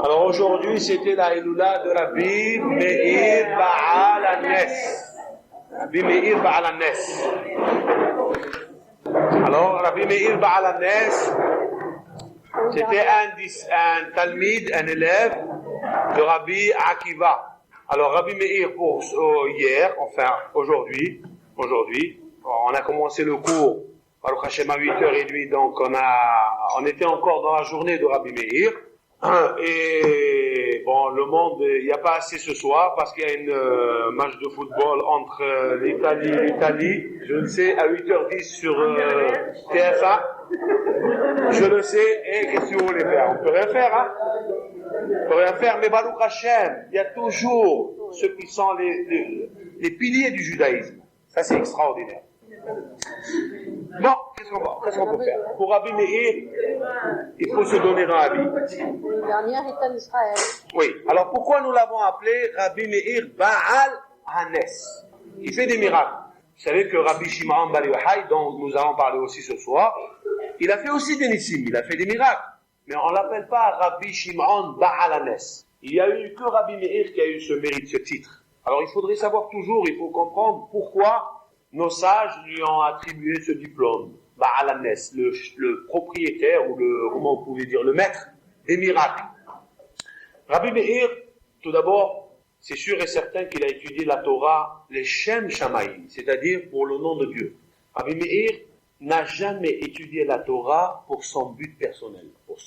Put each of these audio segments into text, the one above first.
Alors aujourd'hui, c'était la Iloula de Rabbi Meir Baal HaNes. Rabbi Meir Baal HaNes. Alors, Rabbi Meir Baal HaNes, c'était un talmid, un élève de Rabbi Akiva. Alors, Rabbi Meir, pour hier, enfin aujourd'hui, on a commencé le cours, Baruch Hashem, à 8h30, donc on était encore dans la journée de Rabbi Meir. Et bon, le monde, il n'y a pas assez ce soir parce qu'il y a une match de football entre l'Italie, je le sais, à 8h10 sur TF1. Je le sais, et qu'est-ce que vous voulez faire? On peut rien faire, hein? On peut rien faire, mais Baruch Hashem, il y a toujours ceux qui sont les piliers du judaïsme. Ça, c'est extraordinaire. Bon, qu'est-ce qu'on peut faire? Pour Rabbi Meir, il faut se donner un avis. Le dernier État d'Israël. Oui. Alors pourquoi nous l'avons appelé Rabbi Meir Baal HaNes? Il fait des miracles. Vous savez que Rabbi Shimon Bar Yochai, dont nous allons parler aussi ce soir, il a fait aussi des nissim, il a fait des miracles. Mais on ne l'appelle pas Rabbi Shimon Baal HaNes. Il n'y a eu que Rabbi Meir qui a eu ce mérite, ce titre. Alors il faudrait savoir toujours, il faut comprendre pourquoi nos sages lui ont attribué ce diplôme. Baal HaNes, le propriétaire, ou comment on pouvait dire, le maître des miracles. Rabbi Meir, tout d'abord, c'est sûr et certain qu'il a étudié la Torah, les Shem Shamayim, c'est-à-dire pour le nom de Dieu. Rabbi Meir n'a jamais étudié la Torah pour son but personnel, pour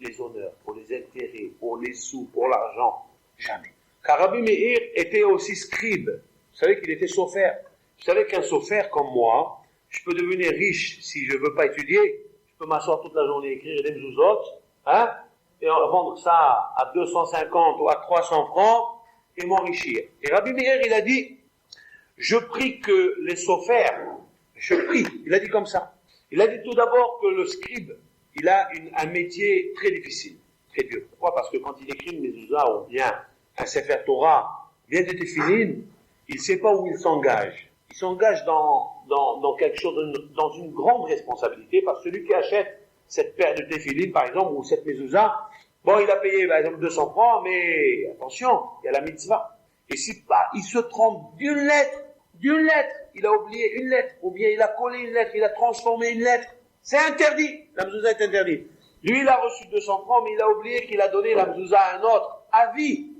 les honneurs, pour les intérêts, pour les sous, pour l'argent. Jamais. Car Rabbi Meir était aussi scribe. Vous savez qu'il était sophère. Vous savez qu'un sophère comme moi, je peux devenir riche si je ne veux pas étudier. Je peux m'asseoir toute la journée, écrire des mezuzot, hein, et vendre ça à 250 ou à 300 francs et m'enrichir. Et Rabbi Meir, il a dit, je prie que les sophères, il a dit comme ça. Il a dit tout d'abord que le scribe, il a un métier très difficile, très dur. Pourquoi? Parce que quand il écrit une mezuzah ou bien un Sefer Torah, bien de Tefillin, il ne sait pas où il s'engage. Il s'engage dans quelque chose, dans une grande responsabilité, parce que celui qui achète cette paire de Tefillin, par exemple, ou cette mezuzah, bon, il a payé, par exemple, 200 francs, mais attention, il y a la mitzvah. Et si pas, il se trompe d'une lettre, il a oublié une lettre, ou bien il a collé une lettre, il a transformé une lettre, c'est interdit, la mezuzah est interdite. Lui, il a reçu 200 francs, mais il a oublié qu'il a donné la mezuzah à un autre, à vie,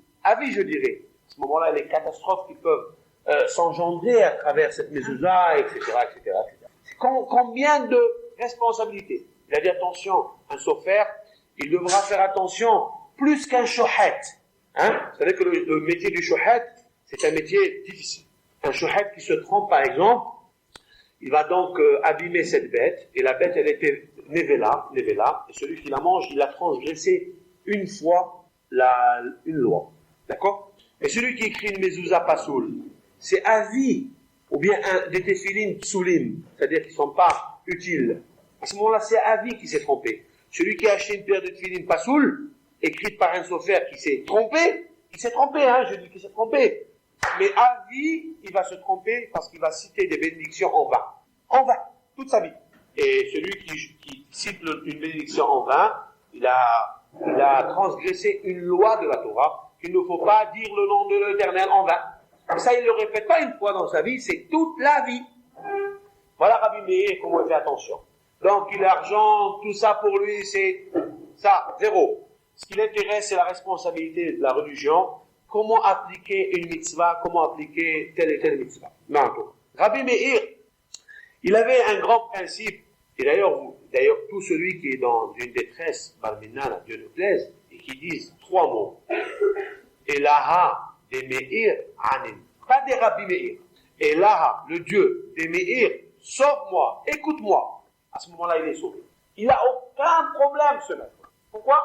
je dirais. À ce moment-là, les catastrophes qui peuvent s'engendrer à travers cette mezuzah, etc. Combien de responsabilités? Il a dit attention, un sophère, il devra faire attention plus qu'un shohet. Hein? Vous savez que le métier du shohet, c'est un métier difficile. Un shohet qui se trompe, par exemple, il va donc abîmer cette bête, et la bête, elle était nevela, et celui qui la mange, il a transgressé une fois une loi. D'accord? Et celui qui écrit une mezuzah pasoul, c'est à vie, ou bien des tefillin psulim, c'est-à-dire qui ne sont pas utiles. À ce moment-là, c'est à vie qui s'est trompé. Celui qui a acheté une paire de tefillin pasoul, écrite par un sophère qui s'est trompé, hein, je dis qu'il s'est trompé. Mais à vie, il va se tromper parce qu'il va citer des bénédictions en vain, toute sa vie. Et celui qui cite une bénédiction en vain, il a transgressé une loi de la Torah, qu'il ne faut pas dire le nom de l'Éternel en vain. Ça, il ne le répète pas une fois dans sa vie, c'est toute la vie. Voilà Rabbi Meir, comment il fait attention. Donc, il a l'argent, tout ça pour lui, c'est ça, zéro. Ce qui l'intéresse, c'est la responsabilité de la religion. Comment appliquer une mitzvah, comment appliquer telle et telle mitzvah. Non, Rabbi Meir, il avait un grand principe, et d'ailleurs, tout celui qui est dans une détresse, Barminan, à Dieu ne plaise, et qui disent 3 mots. Elaha des Meir Anim. Pas des Rabbi Meir. Elaha, le Dieu des Meir, sauve-moi, écoute-moi. À ce moment-là, il est sauvé. Il n'a aucun problème, ce maître. Pourquoi?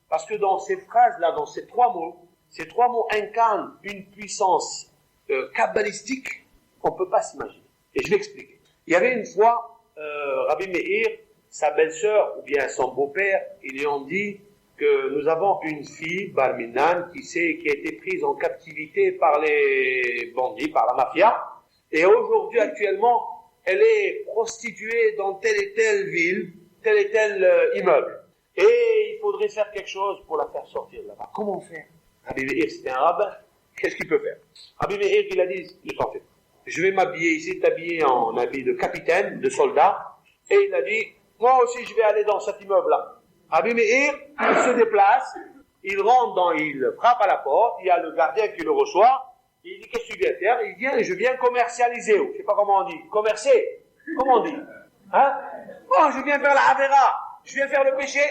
Parce que dans ces phrases-là, dans ces 3 mots incarnent une puissance kabbalistique qu'on ne peut pas s'imaginer. Et je vais expliquer. Il y avait une fois, Rabbi Meir, sa belle-sœur, ou bien son beau-père, ils lui ont dit que nous avons une fille, Barminan, qui a été prise en captivité par les bandits, par la mafia, et aujourd'hui, actuellement, elle est prostituée dans telle et telle ville, tel et tel immeuble. Et il faudrait faire quelque chose pour la faire sortir de là-bas. Comment faire? Rabbi Meir, c'était un rabbin. Qu'est-ce qu'il peut faire? Rabbi Meir, il a dit, ne t'en fais pas. Je vais m'habiller ici, t'habiller en habit de capitaine, de soldat. Et il a dit, moi aussi je vais aller dans cet immeuble-là. Rabbi Meir, il se déplace, il rentre il frappe à la porte, il y a le gardien qui le reçoit, il dit, qu'est-ce que tu viens faire? Il dit, je viens commercialiser, je ne sais pas comment on dit, commercer, comment on dit? Hein? Oh, je viens faire la Avera, je viens faire le péché.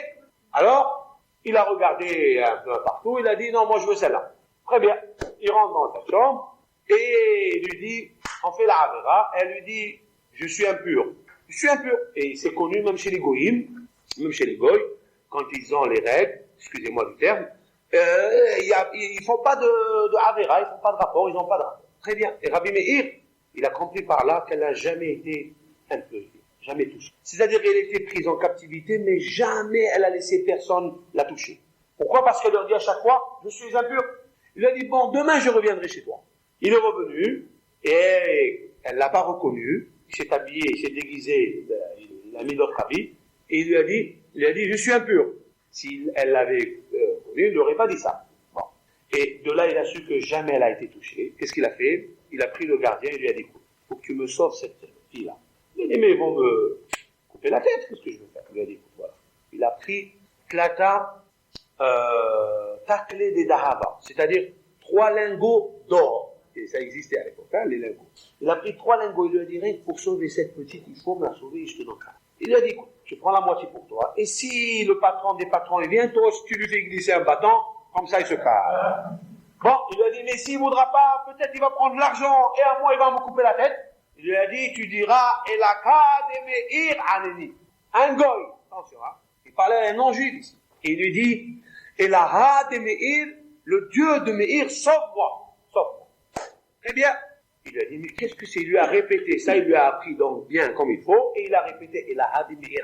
Alors, il a regardé un peu partout, il a dit, non, moi je veux celle-là. Très bien, il rentre dans sa chambre, et il lui dit, on fait la Avera, elle lui dit, je suis impur. Je suis impur. Et c'est connu même chez les goïms, même chez les goïs, quand ils ont les règles, excusez-moi du terme, ils font pas de Avera, ils font pas de rapport, ils n'ont pas de rapport. Très bien. Et Rabbi Meir, il a compris par là qu'elle n'a jamais été impure, jamais touchée. C'est-à-dire qu'elle était prise en captivité, mais jamais elle a laissé personne la toucher. Pourquoi? Parce qu'elle leur dit à chaque fois, je suis impur. Il a dit, bon, demain je reviendrai chez toi. Il est revenu, et elle l'a pas reconnu, il s'est habillé, il s'est déguisé, il a mis l'autre habit, et il a dit, je suis impur. Si elle l'avait reconnu, il n'aurait pas dit ça. Bon. Et de là, il a su que jamais elle a été touchée. Qu'est-ce qu'il a fait? Il a pris le gardien et lui a dit, il faut que tu me sauves cette fille-là. Il a dit, mais ils vont me couper la tête, qu'est-ce que je veux faire? Il lui a dit, voilà. Il a pris Klata, taclé des Dahaba, c'est-à-dire 3 lingots d'or. Et ça existait à l'époque, hein, les lingots. Il a pris 3 lingots, il lui a dit, rien que pour sauver cette petite, il faut me la sauver et je te donnerai. Il lui a dit, écoute, je prends la moitié pour toi. Et si le patron des patrons, il vient, toi, si tu lui fais glisser un bâton, comme ça, il se casse. Bon, il lui a dit, mais s'il ne voudra pas, peut-être il va prendre l'argent, et à moi, il va me couper la tête. Il lui a dit, tu diras, Elaka de Meir Aneni. Un goy. Attention, hein. Il parlait à un non-juif ici. Et il lui dit, Elaka de Meir, le Dieu de Meir, sauve-moi. Sauve-moi. Très bien. Il lui a dit, mais qu'est-ce que c'est? Il lui a répété, ça il lui a appris donc bien comme il faut, et il a répété, et la Hadi Meir.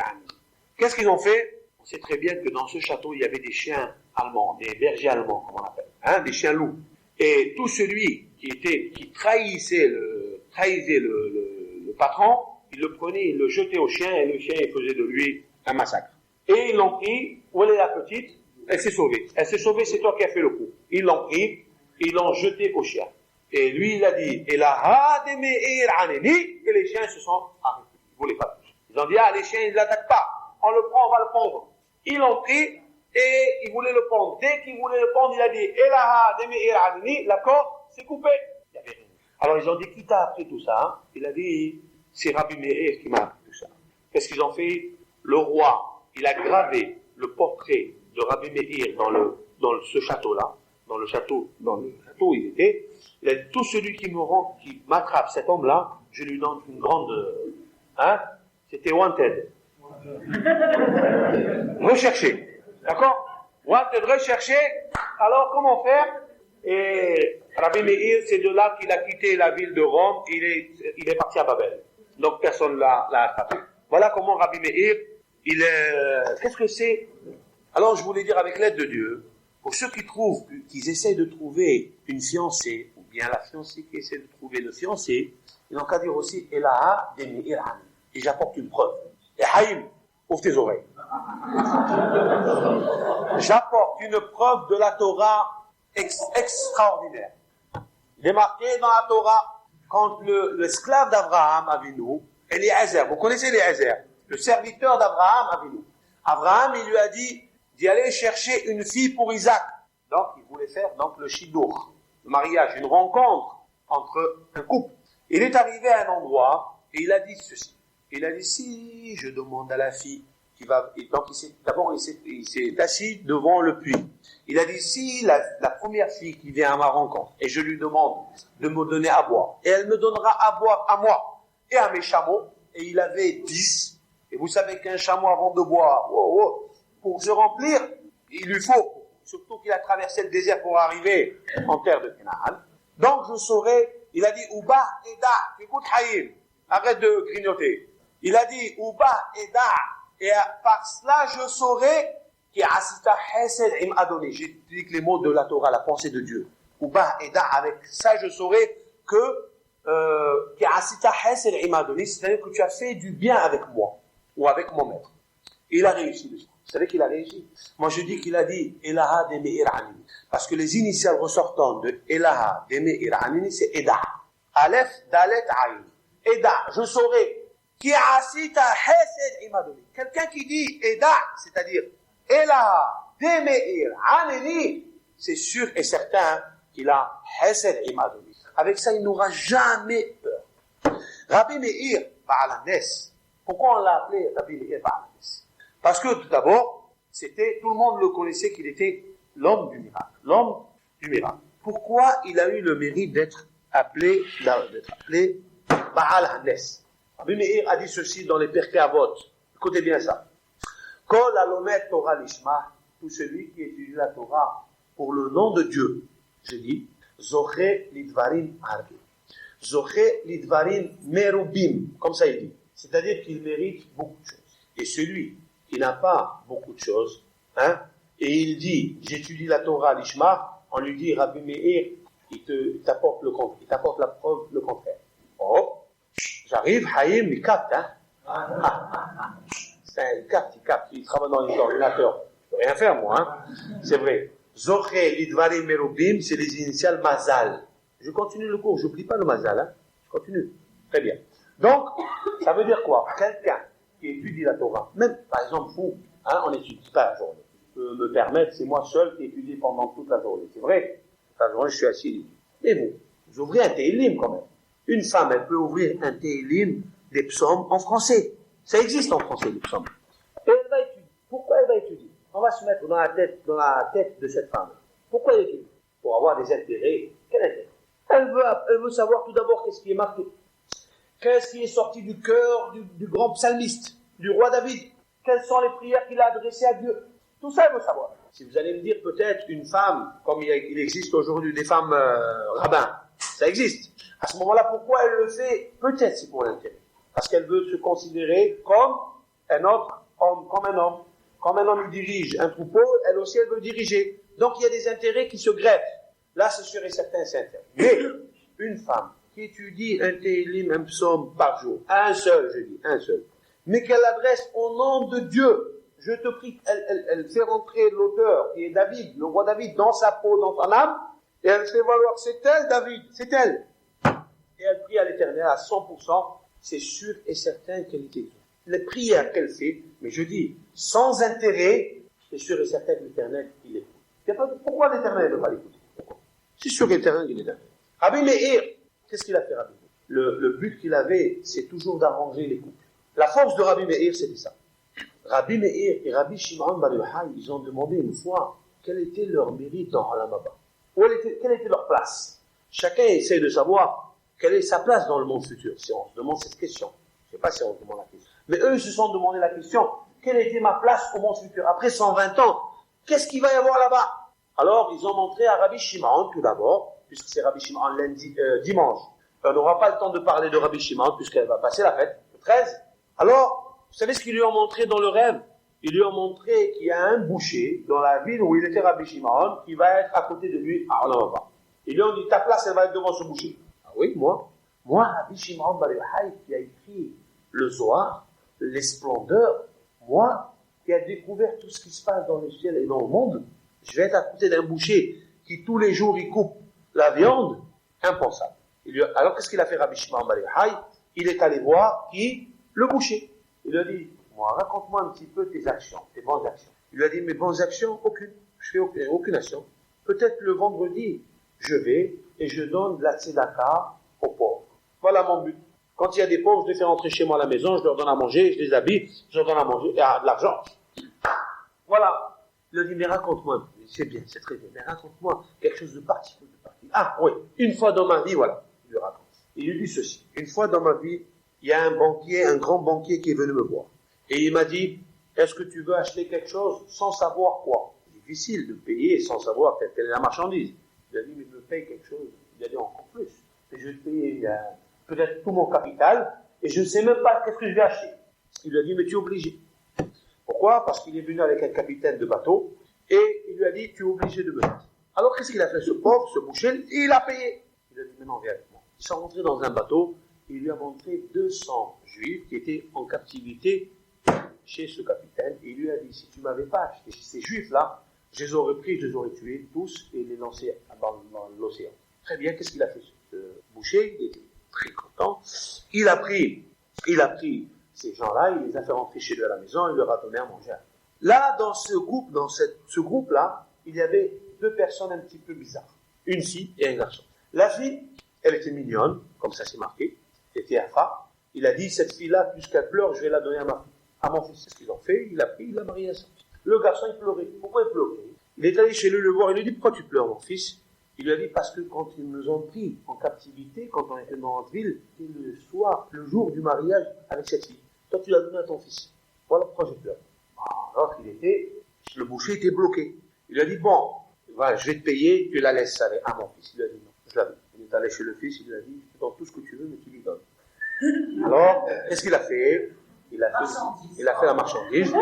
Qu'est-ce qu'ils ont fait? On sait très bien que dans ce château, il y avait des chiens allemands, des bergers allemands, comme on appelle, hein, des chiens loups. Et tout celui qui trahissait le patron, il le prenait, il le jetait au chien, et le chien, il faisait de lui un massacre. Et ils l'ont pris, où est la petite? Elle s'est sauvée. Elle s'est sauvée, c'est toi qui as fait le coup. Ils l'ont pris, ils l'ont jeté au chien. Et lui, il a dit, et les chiens se sont arrêtés. Ils ne voulaient pas toucher. Ils ont dit, les chiens, ils ne l'attaquent pas. On le prend, on va le pendre. Ils l'ont pris, et ils voulaient le pendre. Dès qu'ils voulaient le pendre, il a dit, la corde s'est coupée. Il n'y avait rien. Alors ils ont dit, qui t'a appris tout ça? Il a dit, c'est Rabbi Meir qui m'a appris tout ça. Qu'est-ce qu'ils ont fait? Le roi, il a gravé le portrait de Rabbi Meir dans ce château-là. Dans le château où il était. Il a dit, tout celui qui m'attrape cet homme-là, je lui donne une grande, c'était wanted. Recherché. D'accord? Wanted, recherché. Alors, comment faire? Et Rabbi Meir, c'est de là qu'il a quitté la ville de Rome, il est parti à Babel. Donc, personne l'a attrapé. Voilà comment Rabbi Meir, qu'est-ce que c'est? Alors, je voulais dire avec l'aide de Dieu, pour ceux qu'ils essaient de trouver une fiancée, ou bien la fiancée qui essaie de trouver le fiancé, ils n'ont qu'à dire aussi, Elaha de Meir. Et j'apporte une preuve. Et Haïm, ouvre tes oreilles. J'apporte une preuve de la Torah extraordinaire. Il est marqué dans la Torah, quand l'esclave d'Abraham Avinu, Eliezer, vous connaissez Eliezer, le serviteur d'Abraham Avinu. Abraham, il lui a dit d'y aller chercher une fille pour Isaac. Donc, il voulait faire le shidur, le mariage, une rencontre entre un couple. Il est arrivé à un endroit et il a dit ceci. Il a dit, si je demande à la fille qui va... Donc, il s'est assis devant le puits. Il a dit, si la première fille qui vient à ma rencontre et je lui demande de me donner à boire, et elle me donnera à boire à moi et à mes chameaux, et il avait 10, et vous savez qu'un chameau avant de boire, pour se remplir, il lui faut, surtout qu'il a traversé le désert pour arriver en terre de Canaan. Donc je saurai, il a dit, Ouba et Da, écoute Haïm, arrête de grignoter. Il a dit, Ouba et Da, et par cela je saurai qui asita hesed im adoni. J'ai dit les mots de la Torah, la pensée de Dieu. Ouba et Da, avec ça je saurai que qui asita hesed im adoni, c'est-à-dire que tu as fait du bien avec moi, ou avec mon maître. Et il a réussi dessus. Vous savez qu'il a réagi. Moi, je dis qu'il a dit Elaha de Meir Anini. Parce que les initiales ressortant de Elaha de Meir Anini, c'est Eda. Aleph, Dalet, Aïn. Eda, je saurai. Qui asita Hesed Imadoni. Quelqu'un qui dit Eda, c'est-à-dire Elaha de Meir Anini, c'est sûr et certain qu'il a Hesed Imadoni. Avec ça, il n'aura jamais peur. Rabbi Meir Baal HaNes. Pourquoi on l'a appelé Rabbi Meir Baal HaNes? Parce que tout d'abord, tout le monde le connaissait qu'il était l'homme du miracle. L'homme du miracle. Pourquoi il a eu le mérite d'être appelé Baal HaNes? Rabbi Meir a dit ceci dans les Pirkei Avot. Écoutez bien ça. Kol alomet Torah lishma, tout celui qui étudie la Torah pour le nom de Dieu. Je dis, Zoché lidvarim arbe. Zoché lidvarim merubim. Comme ça il dit. C'est-à-dire qu'il mérite beaucoup de choses. Et celui qui n'a pas beaucoup de choses, et il dit, j'étudie la Torah l'ishma, on lui dit, Rabbi Meir, il t'apporte la preuve, le contraire. Oh, j'arrive, Haïm, il capte, il capte, il travaille dans les ordinateurs. Je peux rien faire, moi, c'est vrai. Zoché, lidvarim, merubim, c'est les initiales Mazal. Je continue le cours, je n'oublie pas le Mazal, je continue. Très bien. Donc, ça veut dire quoi? Quelqu'un qui étudie la Torah, même, par exemple, vous, on n'étudie pas la journée. Je peux me permettre, c'est moi seul qui étudie pendant toute la journée. C'est vrai? Toute la journée, je suis assis. Et vous ouvrez un Télim quand même. Une femme, elle peut ouvrir un Télim des psaumes en français. Ça existe en français, les psaumes. Et elle va étudier. Pourquoi elle va étudier? On va se mettre dans la tête de cette femme. Pourquoi elle étudie? Pour avoir des intérêts. Quel intérêt? Elle veut savoir tout d'abord qu'est-ce qui est marqué. Qu'est-ce qui est sorti du cœur du grand psalmiste, du roi David? Quelles sont les prières qu'il a adressées à Dieu? Tout ça, il faut savoir. Si vous allez me dire peut-être une femme, comme il existe aujourd'hui des femmes rabbins, ça existe. À ce moment-là, pourquoi elle le fait? Peut-être c'est pour l'intérêt. Parce qu'elle veut se considérer comme un autre homme, comme un homme. Comme un homme il dirige un troupeau, elle aussi elle veut diriger. Donc il y a des intérêts qui se greffent. Là, c'est sûr et certain, c'est intérêt. Mais une femme qui étudie un télim, un psaume par jour, un seul, mais qu'elle adresse au nom de Dieu, je te prie, elle fait rentrer l'auteur, qui est David, le roi David, dans sa peau, dans son âme, et elle fait valoir, c'est elle, David, c'est elle. Et elle prie à l'Éternel à 100%, c'est sûr et certain qu'elle est exaucée. Les prières qu'elle fait, mais je dis, sans intérêt, c'est sûr et certain que l'Éternel, il l'écoute. Pourquoi l'Éternel ne veut pas l'écouter? C'est sûr que l'Éternel, il est d'accord. Rabbi Meir, qu'est-ce qu'il a fait, Rabbi Meir? Le but qu'il avait, c'est toujours d'arranger les couples. La force de Rabbi Meir, c'était ça. Rabbi Meir et Rabbi Shimon Bar Yochai, ils ont demandé une fois quel était leur mérite dans Olam Haba. Quelle était leur place? Chacun essaie de savoir quelle est sa place dans le monde futur, si on se demande cette question. Je ne sais pas si on se demande la question. Mais eux, ils se sont demandé la question, quelle était ma place au monde futur? Après 120 ans, qu'est-ce qu'il va y avoir là-bas? Alors, ils ont montré à Rabbi Shimon, tout d'abord, puisque c'est Rabbi Shimon dimanche. On n'aura pas le temps de parler de Rabbi Shimon, puisqu'elle va passer la fête, le 13. Alors, vous savez ce qu'ils lui ont montré dans le rêve? Ils lui ont montré qu'il y a un boucher dans la ville où il était Rabbi Shimon, qui va être à côté de lui à Olam Haba. Ils lui ont dit, ta place, elle va être devant ce boucher. Ah oui, moi, Rabbi Shimon Bar Yochai, qui a écrit le Zohar, les splendeurs, moi, qui a découvert tout ce qui se passe dans le ciel et dans le monde, je vais être à côté d'un boucher qui tous les jours il coupe la viande, impensable. Alors qu'est-ce qu'il a fait Rabbi Shimon Bar Yochai? Il est allé voir qui? Le boucher. Il lui a dit, moi, raconte-moi un petit peu tes actions, tes bonnes actions. Il lui a dit, mes bonnes actions, aucune. Je fais aucune action. Peut-être le vendredi, je vais et je donne de la tzedaka aux pauvres. Voilà mon but. Quand il y a des pauvres, je les fais rentrer chez moi à la maison, je leur donne à manger, je les habille, je leur donne à manger et de l'argent. Voilà. Il lui a dit, mais raconte-moi. C'est bien, c'est très bien, mais raconte-moi quelque chose de particulier. Ah oui, une fois dans ma vie, voilà. Il lui raconte. Il lui dit ceci. Une fois dans ma vie, il y a un grand banquier qui est venu me voir. Et il m'a dit, est-ce que tu veux acheter quelque chose sans savoir quoi? C'est difficile de payer sans savoir quelle est la marchandise. Il a dit, mais je me paye quelque chose. Il a dit, encore plus. Et je vais te payer peut-être tout mon capital, et je ne sais même pas qu'est-ce que je vais acheter. Il lui a dit, mais tu es obligé. Pourquoi? Parce qu'il est venu avec un capitaine de bateau, et il lui a dit, tu es obligé de me mettre. Alors qu'est-ce qu'il a fait, ce pauvre, ce boucher? Il a payé. Il a dit, mais non, viens avec moi. Ils sont rentrés dans un bateau, il lui a montré 200 juifs qui étaient en captivité chez ce capitaine et il lui a dit, si tu ne m'avais pas acheté ces juifs-là, je les aurais pris, je les aurais tués tous et les lancés dans l'océan. Très bien, qu'est-ce qu'il a fait ce boucher? Il était très content. Il a pris ces gens-là, il les a fait rentrer chez lui à la maison, il leur a donné à manger. Là, dans ce groupe-là, il y avait deux personnes un petit peu bizarres. Une fille et un garçon. La fille, elle était mignonne, comme ça c'est marqué, c'était Afa. Il a dit, cette fille-là, puisqu'elle pleure, je vais la donner à mon fils. C'est ce qu'ils ont fait, il a pris, il a marié à son fils. Le garçon, il pleurait. Pourquoi il pleurait? Il est allé chez lui le voir, il lui dit, pourquoi tu pleures, mon fils? Il lui a dit, parce que quand ils nous ont pris en captivité, quand on était dans notre ville, c'était le soir, le jour du mariage avec cette fille. Toi, tu l'as donné à ton fils. Voilà pourquoi je pleure. Alors, le boucher était bloqué. Il lui a dit, bon, voilà, je vais te payer, tu la laisses à mon fils. Il lui a dit, non, je la veux. Il est allé chez le fils, il lui a dit, tu donnes tout ce que tu veux, mais tu lui donnes. Alors, qu'est-ce qu'il a fait? Il a fait la marchandise.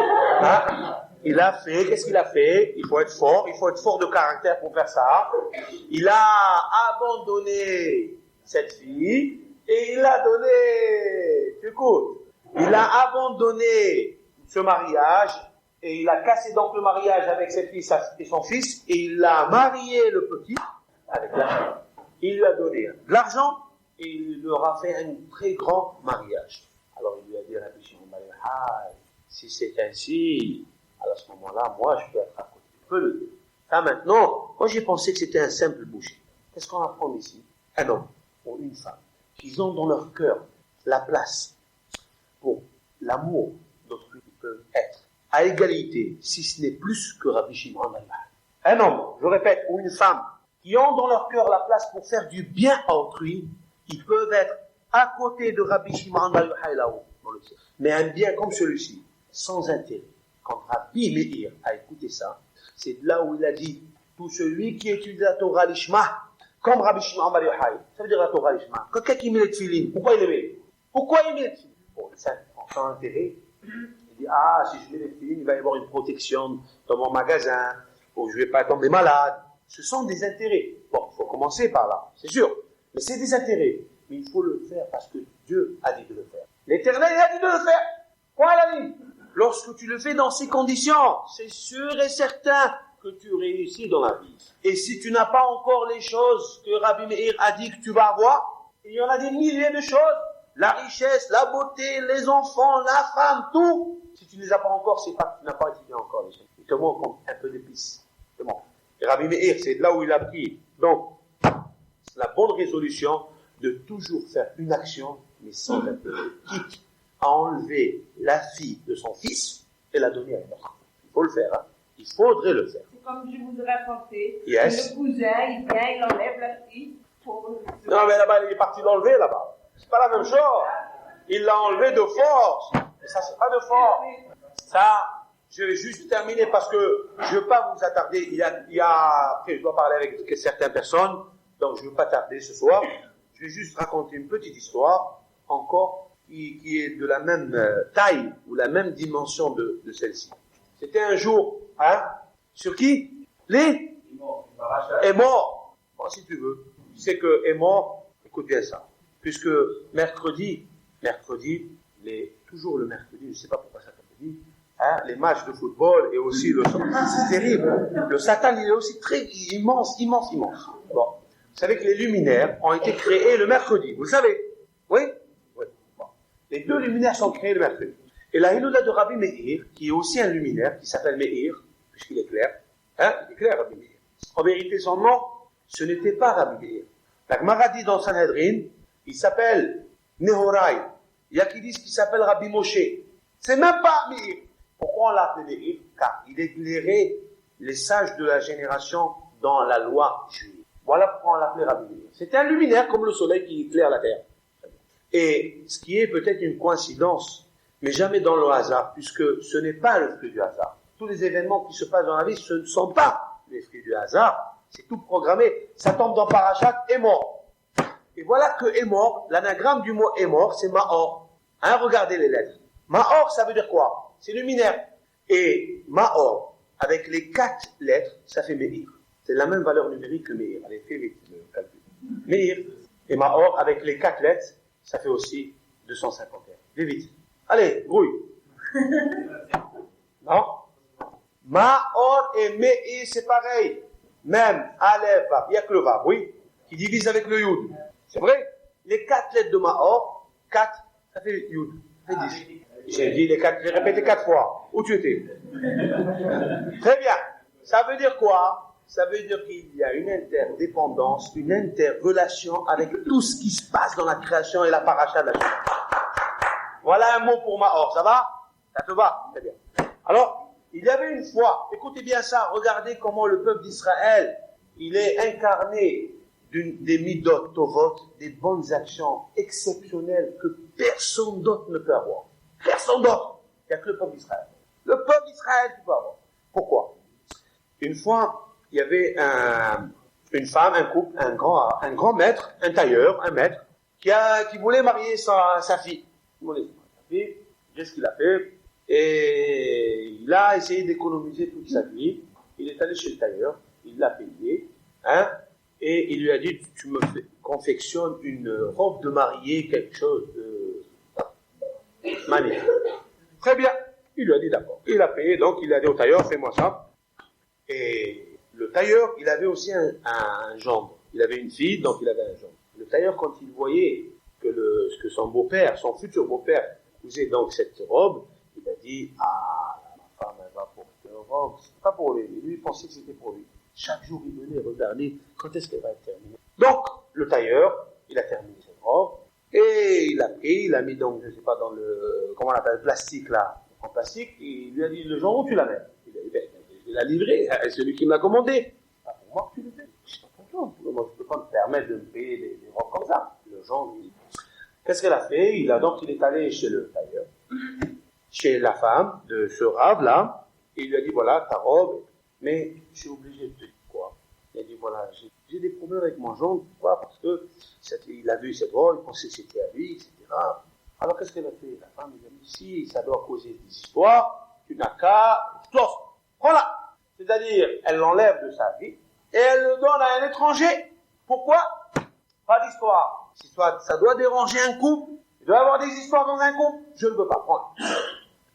Qu'est-ce qu'il a fait? Il faut être fort de caractère pour faire ça. Il a abandonné cette fille et il a donné, écoute, il a abandonné ce mariage et il a cassé donc le mariage avec cette fille et son fils et il a marié le petit avec la fille. Il lui a donné de l'argent et il leur a fait un très grand mariage. Alors il lui a dit, Rabbi Shimon Bar Yochai, si c'est ainsi, à ce moment-là, moi je peux être à côté. Je peux le dire. Ça maintenant, moi j'ai pensé que c'était un simple boucher. Qu'est-ce qu'on apprend ici? Un homme ou une femme qui ont dans leur cœur la place pour l'amour d'autrui qui peuvent être à égalité, si ce n'est plus que Rabbi Shimon Bar Yochai. Un homme, je répète, ou une femme qui ont dans leur cœur la place pour faire du bien à autrui, ils peuvent être à côté de Rabbi Shimon Bar Yochai là-haut, dans le ciel. Mais un bien comme celui-ci, sans intérêt. Quand Rabbi Meir a écouté ça, c'est de là où il a dit, tout celui qui étudie la Torah l'Ishma, comme Rabbi Shimon Bar Yochai, ça veut dire la Torah l'Ishma. Quelqu'un qui met les tefilines, pourquoi il les met? Pourquoi il met les tefilines? Bon, ça, sans intérêt, il dit, si je mets les tefilines, il va y avoir une protection dans mon magasin, ou je ne vais pas tomber malade. Ce sont des intérêts. Bon, il faut commencer par là, c'est sûr. Mais c'est des intérêts. Mais il faut le faire parce que Dieu a dit de le faire. L'Éternel a dit de le faire. Quoi, il a dit? Lorsque tu le fais dans ces conditions, c'est sûr et certain que tu réussis dans la vie. Et si tu n'as pas encore les choses que Rabbi Meir a dit que tu vas avoir, il y en a des milliers de choses. La richesse, la beauté, les enfants, la femme, tout. Si tu ne les as pas encore, c'est pas que tu n'as pas étudié encore les choses. Il te manque un peu d'épices. Et Rabbi Meir, c'est de là où il a pris. Donc, c'est la bonne résolution de toujours faire une action, mais sans intérêt. Quitte à enlever la fille de son fils et la donner à un autre. Il faut le faire, hein. Il faudrait le faire. C'est comme je vous ai raconté. Yes. Le cousin, il vient, il enlève la fille. Non, mais là-bas, il est parti l'enlever, là-bas. C'est pas la même chose. Il l'a enlevé de force. Et ça, c'est pas de force. Ça, je vais juste terminer parce que je ne veux pas vous attarder. Après, je dois parler avec certaines personnes, donc je ne veux pas tarder ce soir. Je vais juste raconter une petite histoire, encore, qui est de la même taille ou la même dimension de celle-ci. C'était un jour, sur qui? Est mort. Bon, si tu veux. Tu sais que est mort, écoute bien ça. Puisque mercredi, toujours le mercredi, je ne sais pas pourquoi ça mercredi, les matchs de football et aussi c'est terrible. Le Satan, il est aussi très immense. Bon. Vous savez que les luminaires ont été créés le mercredi. Vous le savez? Oui? Bon. Les deux luminaires sont créés le mercredi. Et la Hiloula de Rabbi Meir, qui est aussi un luminaire, qui s'appelle Meir, puisqu'il est clair. Il est clair, Rabbi Meir. En vérité, son nom, ce n'était pas Rabbi Meir. La Gemara dit dans Sanhedrin, il s'appelle Nehorai. Il y a qui disent qu'il s'appelle Rabbi Moshe. C'est même pas Meir. Pourquoi on l'a appelé Meir? Car il éclairait les sages de la génération dans la loi juive. Voilà pourquoi on l'appelait Rabbi Meir. C'était un luminaire comme le soleil qui éclaire la terre. Et ce qui est peut-être une coïncidence, mais jamais dans le hasard, puisque ce n'est pas le fruit du hasard. Tous les événements qui se passent dans la vie, ce ne sont pas les fruits du hasard. C'est tout programmé. Ça tombe dans Parashat, est mort. Et voilà que est mort, l'anagramme du mot est mort, c'est Maor. Regardez les lettres. Maor, ça veut dire quoi? C'est luminaire. Et Maor, avec les 4 lettres, ça fait Meir. C'est la même valeur numérique que Meir. Allez, fais vite le calcul. Meir et Maor, avec les 4 lettres, ça fait aussi 251. Vais vite. Allez, grouille. Non? Ma'or et Me'ir, c'est pareil. Même Aleph, Vav, il n'y a que le Vav, oui, qui divise avec le Yud. C'est vrai? Les 4 lettres de Ma'or, 4, ça fait Yud, ça fait 10. J'ai dit les 4, j'ai répété 4 fois. Où tu étais? Très bien. Ça veut dire quoi? Ça veut dire qu'il y a une interdépendance, une interrelation avec tout ce qui se passe dans la création et la paracha de la Shema. Voilà un mot pour Ma'or, ça va? Ça te va? Très bien. Alors, il y avait une fois, écoutez bien ça, regardez comment le peuple d'Israël, il est incarné des midot tovot, des bonnes actions exceptionnelles que personne d'autre ne peut avoir. Personne d'autre. Il n'y a que le peuple d'Israël. Le peuple d'Israël qui peut avoir. Pourquoi? Une fois, il y avait une femme, un couple, un grand maître, un tailleur, un maître, qui voulait marier sa fille. Il voulait marier sa fille. Qu'est-ce qu'il a fait? Et il a essayé d'économiser toute sa vie. Il est allé chez le tailleur, il l'a payé, hein, et il lui a dit, tu me confectionnes une robe de mariée, quelque chose de magnifique. Très bien. Il lui a dit d'accord. Il a payé, donc il a dit au tailleur, fais-moi ça. Et le tailleur, il avait aussi un gendre. Il avait une fille, donc il avait un gendre. Le tailleur, quand il voyait que son beau-père, son futur beau-père, cousait donc cette robe, il a dit, ah, ma femme, elle va porter une robe. C'est pas pour lui. Lui, il pensait que c'était pour lui. Chaque jour, il venait regarder quand est-ce qu'elle va être terminée. Donc, le tailleur, il a terminé cette robe, et il a pris, il a mis donc, je sais pas, dans le, comment on appelle, le plastique là, en plastique, et il lui a dit, le genre où tu la mets? Il a dit, ben, il l'a livré, c'est celui qui me l'a commandé. Ah, pour moi que tu le fais. Je pas content. Moi, je peux pas me permettre de me payer des robes comme ça. Le genre, qu'est-ce qu'elle a fait? Il est allé chez le tailleur, chez la femme de ce rave là, et il lui a dit, voilà, ta robe, mais je suis obligé de te dire quoi? Il a dit, voilà, j'ai des problèmes avec mon gendre, pourquoi? Parce que il a vu cette robe, il pensait que c'était à lui, etc. Alors qu'est-ce qu'elle a fait? La femme, il a dit, si ça doit causer des histoires, tu n'as qu'à, voilà. C'est-à-dire, elle l'enlève de sa vie, et elle le donne à un étranger. Pourquoi? Pas d'histoire. Si ça doit déranger un couple, il doit y avoir des histoires dans un couple, je ne peux pas prendre.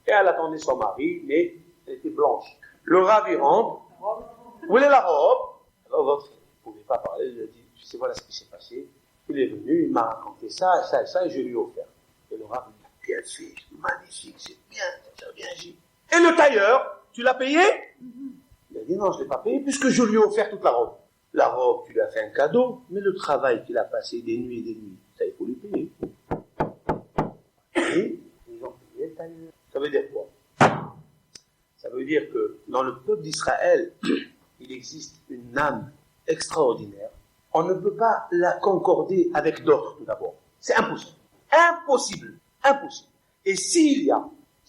Et elle attendait son mari, mais elle était blanche. Le rave, il rentre. Où est la robe? Alors l'autre, il ne pouvait pas parler, il a dit, tu sais, voilà ce qui s'est passé. Il est venu, il m'a raconté ça, ça et ça, et je lui ai offert. Et le rave, il a bien fait, magnifique, c'est bien, c'est bien agi. Et le tailleur, tu l'as payé? Il a dit, non, je ne l'ai pas payé, puisque je lui ai offert toute la robe. La robe, tu lui as fait un cadeau, mais le travail qu'il a passé des nuits et des nuits, ça, il faut lui payer. Et ils ont payé le tailleur. Ça veut dire quoi? Ça veut dire que dans le peuple d'Israël, il existe une âme extraordinaire. On ne peut pas la concorder avec d'autres, tout d'abord. C'est impossible. Impossible. Impossible. Et s'il y a,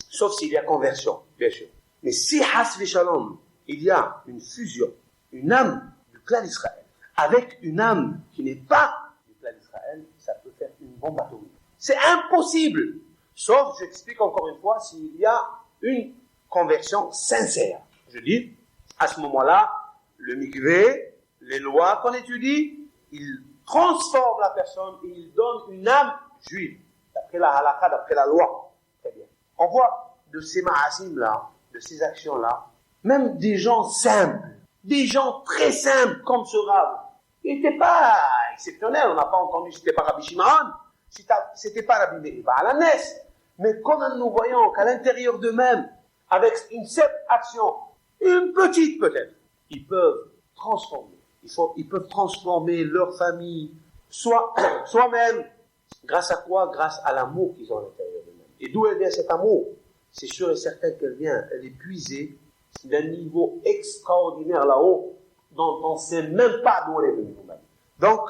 sauf s'il y a conversion, bien sûr, mais si Hasvi Shalom, il y a une fusion, une âme du clan d'Israël, avec une âme qui n'est pas du clan d'Israël, ça peut faire une bombe atomique. C'est impossible. Sauf, j'explique encore une fois, s'il y a une conversion sincère. Je dis, à ce moment-là, le mikvé, les lois qu'on étudie, ils transforment la personne et ils donnent une âme juive, d'après la halakha, d'après la loi. Très bien. On voit de ces ma'asim-là, de ces actions-là, même des gens simples, des gens très simples comme ce rave. Il n'était pas exceptionnel, on n'a pas entendu, c'était pas Rabbi Shimon, c'était pas Rabbi Meir Baal HaNes. Mais comme nous voyons qu'à l'intérieur d'eux-mêmes, avec une seule action, une petite peut-être, ils peuvent transformer. Ils peuvent transformer leur famille, soi-même. Grâce à quoi? Grâce à l'amour qu'ils ont à l'intérieur d'eux-mêmes. Et d'où elle vient cet amour? C'est sûr et certain qu'elle vient, elle est puisée d'un niveau extraordinaire là-haut, dont on ne sait même pas d'où elle est venue. Donc,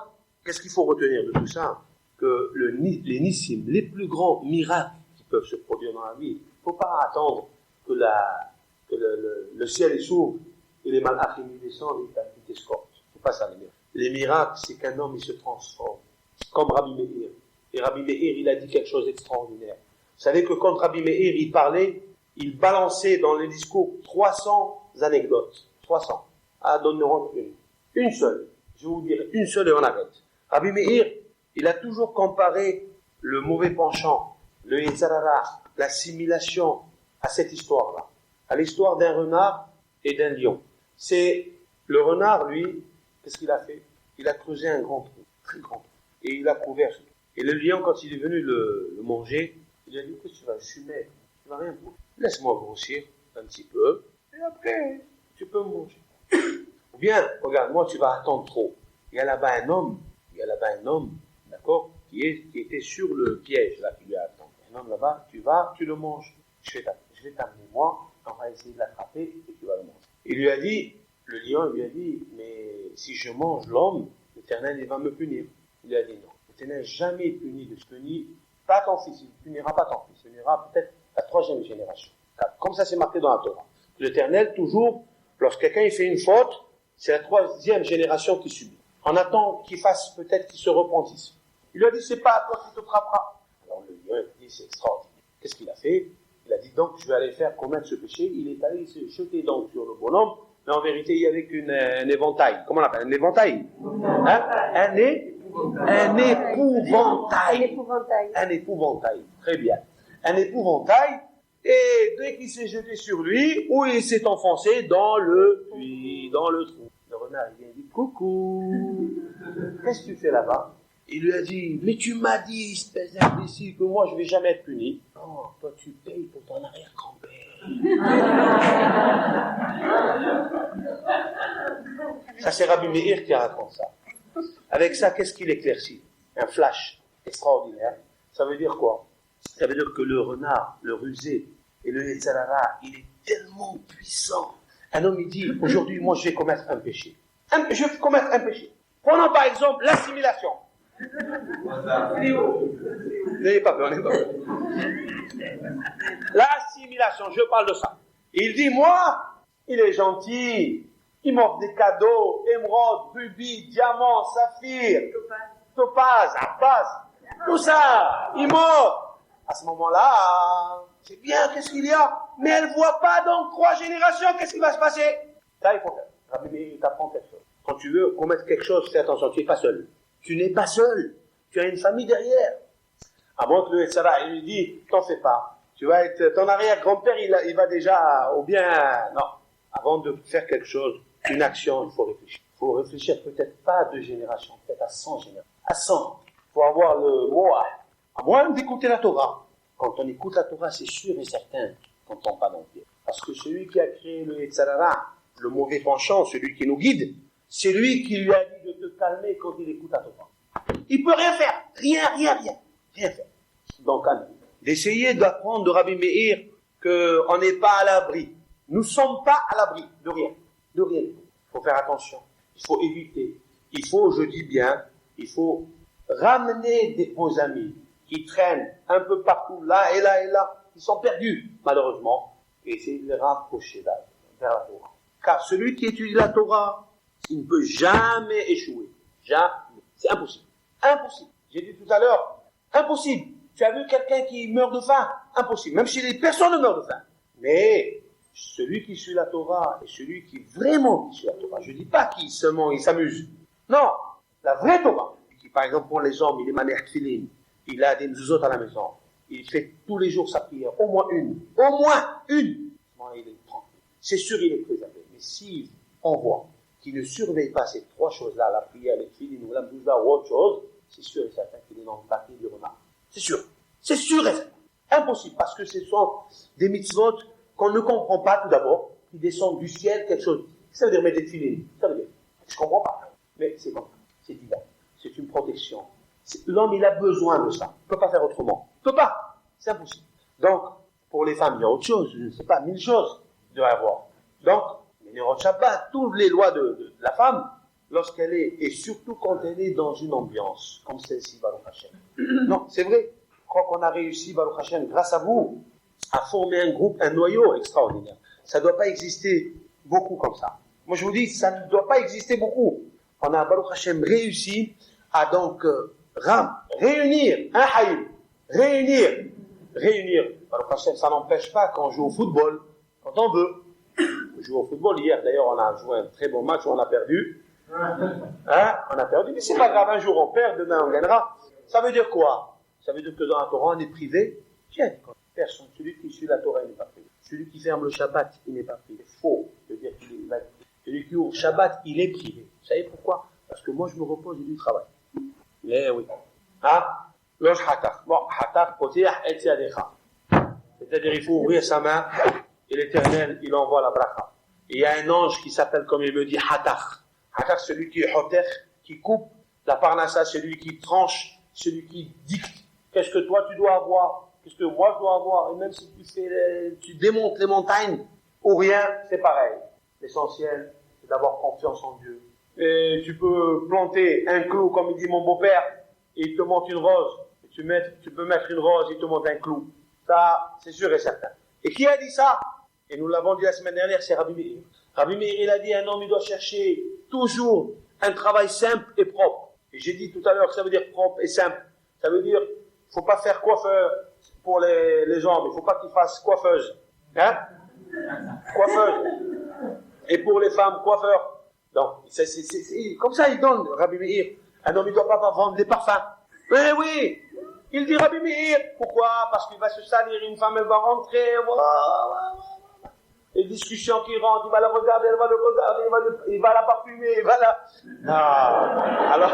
qu'est-ce qu'il faut retenir de tout ça? Que les nissim, les plus grands miracles qui peuvent se produire dans la vie, il ne faut pas attendre que le ciel s'ouvre et les malachim descendent et t'escortent. C'est pas ça les miracles. Les miracles, c'est qu'un homme il se transforme, comme Rabbi Meir. Et Rabbi Meir, il a dit quelque chose d'extraordinaire. Vous savez que quand Rabbi Meir, il parlait, il balançait dans les discours 300 anecdotes. 300. Ah, donnerons une seule. Je vais vous dire une seule et on arrête. Rabbi Meir, il a toujours comparé le mauvais penchant, le Yetzirah, l'assimilation à cette histoire-là, à l'histoire d'un renard et d'un lion. C'est le renard, lui, qu'est-ce qu'il a fait? Il a creusé un grand trou, très grand trou, et il a couvert. Et le lion, quand il est venu le manger, il a dit, qu'est-ce que tu vas, je suis maigre, tu vas rien bouffer. Laisse-moi grossir un petit peu, et après, tu peux me manger. Ou bien, regarde, moi, tu vas attendre trop. Il y a là-bas un homme, d'accord, qui était sur le piège, là, qui lui attend. Un homme là-bas, tu le manges. Je vais t'amener, moi, on va essayer de l'attraper, et tu vas le manger. Le lion lui a dit, mais si je mange l'homme, l'Éternel, il va me punir. Il lui a dit non. L'Éternel n'a jamais puni de ce puni, pas ton fils, il ne punira pas ton fils, il punira peut-être la 3e génération. Comme ça, c'est marqué dans la Torah. L'Éternel, toujours, lorsque quelqu'un fait une faute, c'est la 3e génération qui subit. On attend qu'il fasse, peut-être qu'il se repentisse. Il lui a dit, c'est pas à toi qui te frappera. Alors le lion, il dit, c'est extraordinaire. Qu'est-ce qu'il a fait? Il a dit, donc, je vais aller faire commettre ce péché. Il est allé se jeter donc sur le bonhomme, mais en vérité, il y avait un éventail. Comment on l'appelle? Un éventail? Hein? Un épouvantail. Un épouvantail. Très bien. Un épouvantail. Et dès qu'il s'est jeté sur lui, où il s'est enfoncé dans le puits, dans le trou. Le renard, il vient dit, coucou. Qu'est-ce que tu fais là-bas? Il lui a dit, mais tu m'as dit, espèce d'imbécile, que moi je vais jamais être puni. Non, toi tu payes pour ton arrière-grand-père. Ça c'est Rabbi Meir qui raconte ça. Avec ça, qu'est-ce qu'il éclaircit? Un flash extraordinaire. Ça veut dire quoi? Ça veut dire que le renard, le rusé et le Yetzer Hara, il est tellement puissant. Un homme il dit, aujourd'hui moi je vais commettre un péché. Je vais commettre un péché. Prenons par exemple l'assimilation. N'ayez pas peur, n'ayez pas peur. L'assimilation, je parle de ça. Il dit, moi, il est gentil, il m'offre des cadeaux, émeraude, rubis, diamant, saphir, topaz, arpaz, tout ça, il m'offre. À ce moment-là, c'est bien, qu'est-ce qu'il y a? Mais elle ne voit pas dans 3 générations, qu'est-ce qui va se passer? Ça, il faut faire. Rabbi Meir t'apprend quelque chose. Quand tu veux commettre quelque chose, fais attention, tu n'es pas seul. Tu n'es pas seul. Tu as une famille derrière. À moins que le Yetzer Hara, il lui dit, t'en fais pas. Tu vas être, ton arrière-grand-père, il va déjà, ou bien, non. Avant de faire quelque chose, une action, il faut réfléchir. Il faut réfléchir peut-être pas à 2 générations, peut-être à 100 générations. À 100. Il faut avoir le moah. À moins d'écouter la Torah. Quand on écoute la Torah, c'est sûr et certain qu'on ne tombe pas dans le pied. Parce que celui qui a créé le Yetzer Hara, le mauvais penchant, celui qui nous guide, c'est lui qui lui a dit de te calmer quand il écoute la Torah. Il peut rien faire. Rien faire. Donc, d'essayer d'apprendre de Rabbi Meir qu'on n'est pas à l'abri. Nous ne sommes pas à l'abri de rien. Il faut faire attention. Il faut éviter. Il faut, je dis bien, il faut ramener vos amis qui traînent un peu partout, là et là et là, qui sont perdus, malheureusement, et essayer de les rapprocher vers la Torah. Car celui qui étudie la Torah, il ne peut jamais échouer. Jamais. C'est impossible. Impossible. J'ai dit tout à l'heure, impossible. Tu as vu quelqu'un qui meurt de faim? Impossible. Même si les personnes ne meurent de faim. Mais celui qui suit la Torah et celui qui vraiment suit la Torah, je ne dis pas qu'il seulement il s'amuse. Non, la vraie Torah. Qui, par exemple, pour les hommes, il est manière tefilin, il a des mezuzot à la maison, il fait tous les jours sa prière, au moins une. Moi, il est tranquille. C'est sûr, il est préservé. Mais si on voit qu'il ne surveille pas ces 3 choses-là, la prière, les tefilin ou la mezuzah ou autre chose, c'est sûr et certain qu'il est dans le paquet du renard. C'est sûr et certain. Impossible, parce que ce sont des mitzvot qu'on ne comprend pas tout d'abord, qui descendent du ciel, quelque chose. Ça veut dire mettre des filets. Ça veut dire, je ne comprends pas. Mais c'est comme ça. C'est divin. C'est une protection. L'homme, il a besoin de ça. Il ne peut pas faire autrement. Il ne peut pas. C'est impossible. Donc, pour les femmes, il y a autre chose. Je ne sais pas, 1000 choses de avoir. Donc, les Nerot Shabbat, toutes les lois de la femme, lorsqu'elle est, et surtout quand elle est dans une ambiance, comme celle-ci, Baruch Hashem. Non, c'est vrai. Je crois qu'on a réussi, Baruch Hashem, grâce à vous, à former un groupe, un noyau extraordinaire. Ça ne doit pas exister beaucoup comme ça. Moi, je vous dis, ça ne doit pas exister beaucoup. On a, Baruch Hashem, réussi à donc réunir un haïm. Réunir. Baruch Hashem, ça n'empêche pas qu'on joue au football, quand on veut. On joue au football. Hier, d'ailleurs, on a joué un très bon match où on a perdu. On a perdu, mais c'est pas grave. Un jour, on perd, demain, on gagnera. Ça veut dire quoi? Ça veut dire que dans la Torah, on est privé. Tiens, personne, celui qui suit la Torah, il n'est pas privé. Celui qui ferme le Shabbat, il n'est pas privé. Faux de dire qu'il est privé. Celui qui ouvre Shabbat, il est privé. Vous savez pourquoi? Parce que moi, je me repose du travail. Eh oui. Hein? Loge hatar. Bon, hatar, potir, et tiadecha. C'est-à-dire, il faut ouvrir sa main, et l'Éternel, il envoie la bracha. Et il y a un ange qui s'appelle, comme il me dit, hatar. Hatar, celui qui est hoter, qui coupe. La parnassa, celui qui tranche, celui qui dicte. Qu'est-ce que toi, tu dois avoir? Qu'est-ce que moi, je dois avoir? Et même si tu démontes les montagnes, ou rien, c'est pareil. L'essentiel, c'est d'avoir confiance en Dieu. Et tu peux planter un clou, comme il dit mon beau-père, et il te monte une rose. Et tu peux mettre une rose, et il te monte un clou. Ça, c'est sûr et certain. Et qui a dit ça? Et nous l'avons dit la semaine dernière, c'est Rabbi Meir. Rabbi Meir, il a dit, un homme, il doit chercher toujours un travail simple et propre. Et j'ai dit tout à l'heure que ça veut dire propre et simple. Ça veut dire, faut pas faire coiffeur pour les hommes. Il faut pas qu'ils fassent coiffeuse. Hein? Coiffeuse. Et pour les femmes, coiffeur. Donc, c'est comme ça, il donne, Rabbi Meir. Un homme, il doit pas vendre des parfums. Eh oui! Il dit Rabbi Meir. Pourquoi? Parce qu'il va se salir, une femme, elle va rentrer, les discussions qui rentrent, il va la regarder, elle va le regarder, il va la parfumer, il va la... Non. Alors...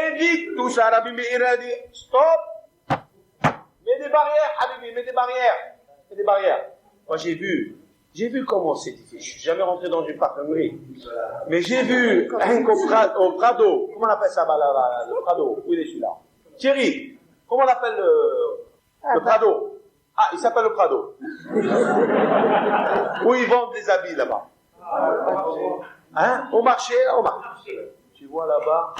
évite tout ça. Rabbi Meir a dit, stop. Mets des barrières, Habibi, mets des barrières. Moi, j'ai vu comment c'est difficile. Je suis jamais rentré dans une parfumerie. Mais j'ai vu au Prado. Comment on appelle ça, le Prado? Où il est celui-là? Thierry. Comment on appelle le Prado? Ah, il s'appelle le Prado. Où ils vendent des habits là-bas. Hein? Au marché. Tu vois là-bas.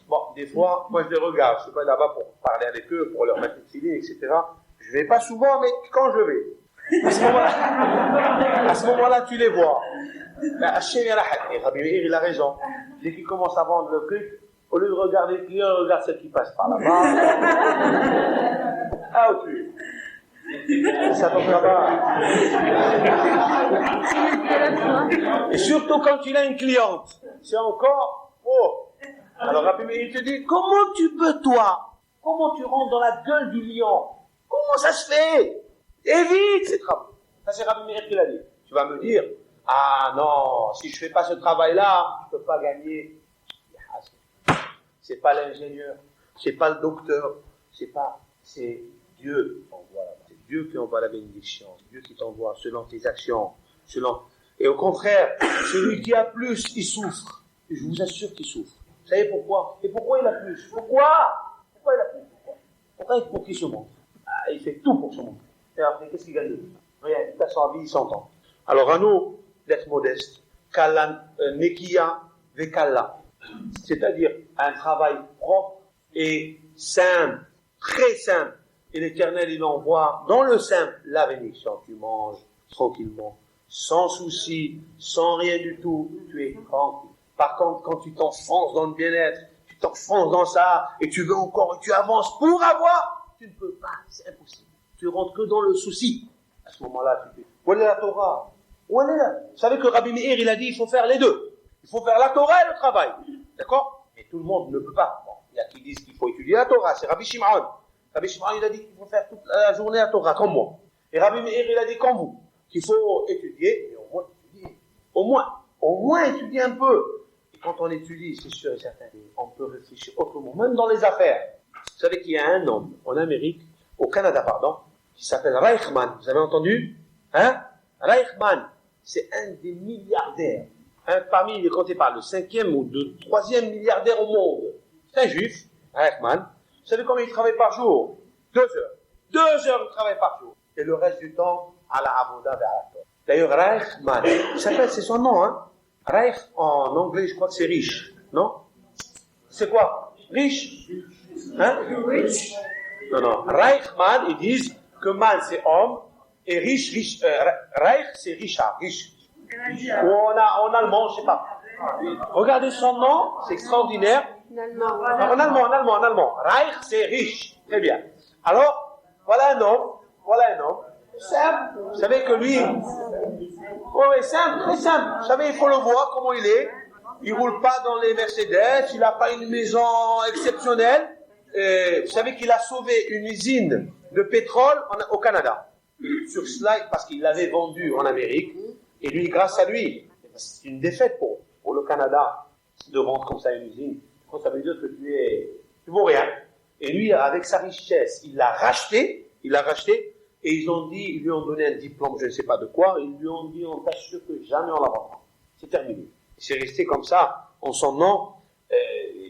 Bon, des fois, moi je les regarde. Je suis pas là-bas pour parler avec eux, pour leur mettre une filet, etc. Je vais pas souvent, mais quand je vais. À ce moment-là, tu les vois. Et Rabbi Meir, il a raison. Dès qu'il commence à vendre le truc, au lieu de regarder le client, regarde celle qui passe par là-bas. Ah, où tu es? Ça tombe là-bas. Et surtout quand il a une cliente. C'est encore... Oh. Alors Rabbi Meir, il te dit, comment tu peux, toi? Comment tu rentres dans la gueule du lion? Comment ça se fait? Évite ces travaux. Ça, c'est Rabbi Meir qui l'a dit. Tu vas me dire, ah non, si je fais pas ce travail-là, je peux pas gagner. C'est pas l'ingénieur, c'est pas le docteur, c'est Dieu qui envoie là-bas. C'est Dieu qui envoie la bénédiction. C'est Dieu qui t'envoie selon tes actions. Et au contraire, celui qui a plus, il souffre. Et je vous assure qu'il souffre. Vous savez pourquoi? Et pourquoi il a plus? Pourquoi il a plus? Pourquoi il faut qu'il se montre? Ah, il fait tout pour se montrer. Et après, qu'est-ce qu'il gagne de tout? Rien, il passe sa vie, il s'entend. Alors à nous, d'être modeste. Nekia vekalla. C'est-à-dire un travail propre et simple, très simple. Et l'Éternel, il envoie dans le simple la bénédiction. Tu manges tranquillement, sans souci, sans rien du tout. Tu es tranquille. Par contre, quand tu t'enfonces dans le bien-être, tu t'enfonces dans ça, et tu veux encore, et tu avances pour avoir, tu ne peux pas, c'est impossible. Tu rentres que dans le souci. À ce moment-là, tu dis, où est la Torah? Où est là? Vous savez que Rabbi Meir, il a dit, il faut faire les deux. Il faut faire la Torah et le travail. D'accord? Mais tout le monde ne peut pas. Bon, il y a qui disent qu'il faut étudier la Torah. C'est Rabbi Shimon. Rabbi Shimon, il a dit qu'il faut faire toute la journée la Torah, comme moi. Et Rabbi Meir, il a dit comme vous, qu'il faut étudier, et au moins étudier. Au moins étudier un peu. Et quand on étudie, c'est sûr et certain, on peut réfléchir autrement, même dans les affaires. Vous savez qu'il y a un homme en Amérique, au Canada, pardon, qui s'appelle Reichman. Vous avez entendu? Hein? Reichman, c'est un des milliardaires. Parmi, il est compté par le 5e ou le 3e milliardaire au monde. C'est un juif, Reichman. Vous savez combien il travaille par jour? 2 heures. 2 heures il travaille par jour. Et le reste du temps, à la avoda vers la Torah. D'ailleurs, Reichman, il s'appelle, c'est son nom, hein. Reich, en anglais, je crois que c'est riche, non? C'est quoi? Riche? Hein? Non. Reichman, ils disent que man, c'est homme, et riche, Reich, c'est Richard, riche. Ou en allemand, je sais pas. Regardez son nom, c'est extraordinaire. En allemand. Reich, c'est riche. Très bien. Alors, voilà un homme. Simple. Vous savez que lui, simple, très simple. Vous savez, il faut le voir comment il est. Il roule pas dans les Mercedes, il n'a pas une maison exceptionnelle. vous savez qu'il a sauvé une usine de pétrole au Canada. Sur cela, parce qu'il l'avait vendu en Amérique. Et lui, grâce à lui, c'est une défaite pour le Canada de vendre comme ça une usine. Ça veut dire que tu vaux rien. Et lui, avec sa richesse, il l'a racheté, et ils lui ont donné un diplôme, je ne sais pas de quoi, ils lui ont dit, on t'assure que jamais on la vendra. C'est terminé. C'est resté comme ça, en son nom,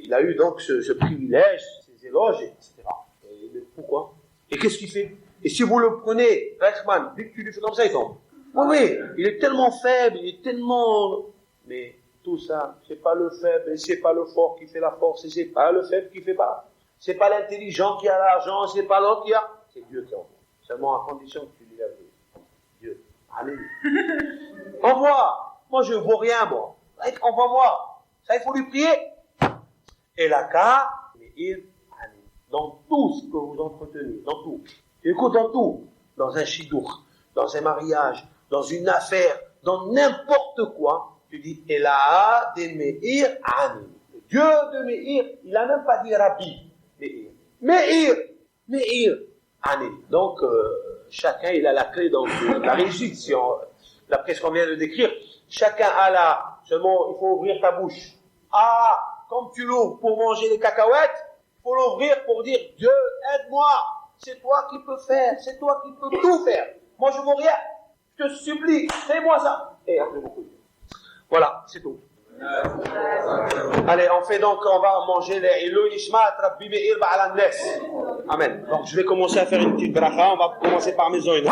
il a eu donc ce privilège, ces éloges, etc. Et pourquoi? Et qu'est-ce qu'il fait? Et si vous le prenez, Reichmann, dès que tu lui fais comme ça, il tombe. Oui, il est tellement faible, il est tellement... Mais tout ça, c'est pas le faible, et c'est pas le fort qui fait la force, et c'est pas le faible qui fait pas. C'est pas l'intelligent qui a l'argent, c'est pas l'autre qui a... C'est Dieu qui envoie. Seulement à condition que tu lui laves les yeux. Dieu. Alléluia. Envoie. Moi, je ne vaux rien, moi. Envoie-moi. Ça, il faut lui prier. Et la cas, dans tout ce que vous entretenez, dans tout. Écoute, dans tout. Dans un chidour, dans un mariage, dans une affaire, dans n'importe quoi, tu dis, Ela de Meir Ani. Le Dieu de Meir, il n'a même pas dit Rabbi. Meir Ani. Donc, chacun, il a la clé dans la réussite. D'après ce qu'on vient de décrire, chacun a seulement, il faut ouvrir ta bouche. Comme tu l'ouvres pour manger les cacahuètes, il faut l'ouvrir pour dire, Dieu, aide-moi. C'est toi qui peux faire, c'est toi qui peux tout faire. Moi, je ne vaux rien. Je te supplie, fais-moi ça. Et après beaucoup. Voilà, c'est tout. Allez, on va manger les Elo Ishmael Rabbi Meir Ba'al Nes. Amen. Donc, je vais commencer à faire une petite bracha. On va commencer par mes oeils.